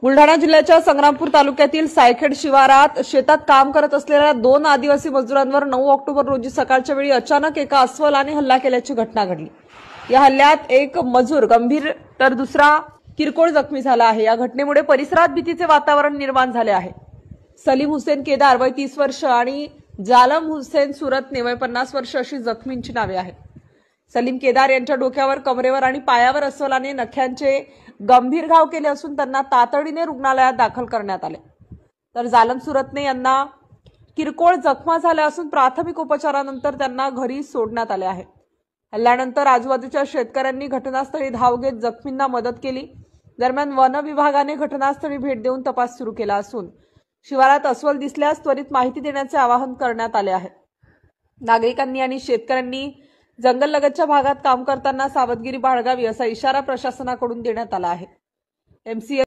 बुलढाणा जिल्ह्याच्या संग्रामपूर तालुक्यातील सायखेड शिवारात शेतात काम करत असलेल्या 2 आदिवासी मजुरांवर 9 ऑक्टोबर रोजी सकाळच्या वेळी अचानक एका अस्वलाने हल्ला केल्याची घटना घडली। या हल्ल्यात एक मजूर गंभीर तर दुसरा किरकोळ जखमी झाला आहे। या घटनेमुळे परिसरात भीतीचे वातावरण निर्माण झाले आहे। सलीम हुसेन केदार वय 30 वर्ष आणि जालम हुसेन सुरतने वय 50 वर्ष अशी जखमींची नावे आहेत। सलीम केदार यांच्या डोक्यावर, कमरेवर आणि पायावर अस्वलाने नख्यांचे गंभीर घाव केले असून त्यांना तातडीने रुग्णालयात दाखल करण्यात आले। तर जालम सुरतने यांना किरकोळ जखमा झाल्या असून प्राथमिक उपचारानंतर त्यांना घरी सोडण्यात आले आहे। हल्ल्यानंतर आजूबाजूच्या शेतकऱ्यांनी घटनास्थळी धाव घेत जखमींना मदत केली। दरम्यान वन विभागाने घटनास्थळी भेट देऊन तपास सुरू केला असून शिवारात अस्वल दिसल्यास त्वरित माहिती देण्याचे आवाहन करण्यात आले आहे। नागरिकांनी आणि शेतकऱ्यांनी जंगललगतच्या भागात काम करताना सावधगिरी बाळगावी असा इशारा प्रशासनाकडून देण्यात आला आहे। एमसीए